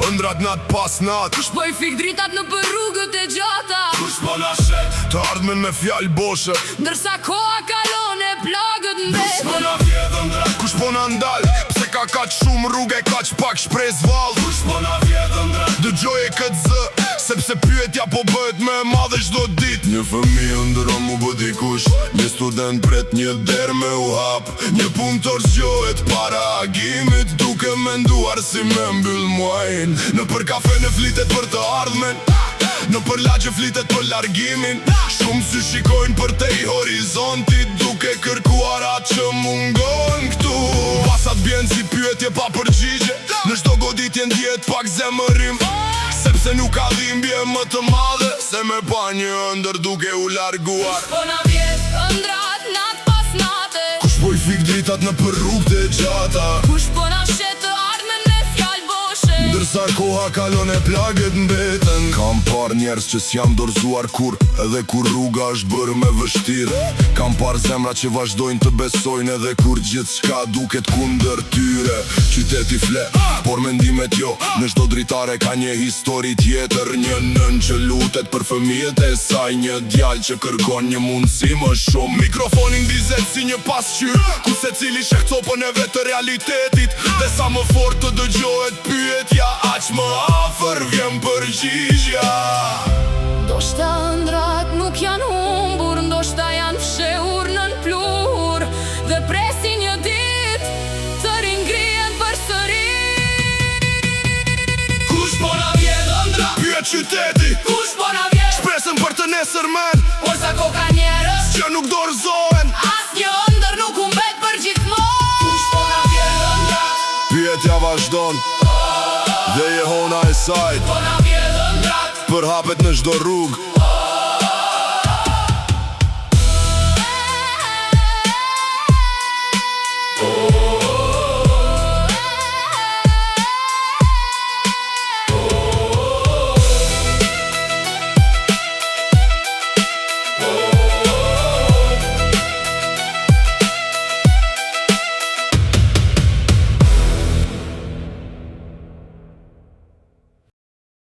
ëndrat nat pas nat. Kush po i fik dritat në për rrugët e gjata, Kush po na shet të ardhmen me fjall boshe, ndërsa koha kalon e plagët Kush po mbeten. na vjedh ëndrat, kush po na ndal, pse ka kaq shumë rrugë e kaq pak shpres vall. Kush po na vjedh ëndrat, dëgjoje këtë zë, sepse pyetja po bëhet më e madhe çdo ditë. Një fëmijë ndron mu bë dikush, një student pret një der me u hap, një punëtor zgjohet para agimit, duke menduar si me mbyll muajin. Në për kafe në flitet për të ardhmen, në për lagje flitet për largimin. Shumë sy shikojnë për te i horizontit, duke kërkuar atë që mungon këtu. Pasat bjen si pyetje pa përgjigje, në çdo goditje ndjet pak zemërim, sepse nuk ka dhimbje më të madhe se me pa një ëndër duke u larguar. Po na vjet ëndrat nat pas nate, Kush po i fik dritat në për rrugët e gjata, kush po na shet të ardhmen me fjall boshe, ndërsa koha kalon e plagët mbeten. Kam par njerës që s'jam dorzuar kur, edhe kur rruga është bërë me vështirë. Kam par zemra që vazhdojnë të besojnë edhe kur gjithçka duket kundër tyre. Qyteti fle, por mendimet jo, në çdo dritare ka një histori tjetër. Një nën që lutet për fëmijët e saj, një djalë që kërkon një mundësi më shumë. Mikrofonin dizet si një pasqyrë, ku secili sheh copën e vet të realitetit, dhe sa më fort të dëgjohet pyetja, aq më afër vjen përgjigja. ndoshta ëndrat nuk janë humbur, ndoshta janë fshehur nën plur, dhe presin një ditë të ringrihen përsëri. Kush po na vjedh ëndrat, pyet qyteti, Kush po na vjet, shpresën për të nesërmen, por sa ko ka njerëz, që nuk dorëzohen. asnjë ëndër nuk humbet për gjithmonë. Kush po na vjedh ëndrat, pyetja vazhdon, dhe jehona e sajt Po na vjet ëndrat, për hapet në çdo rrugë.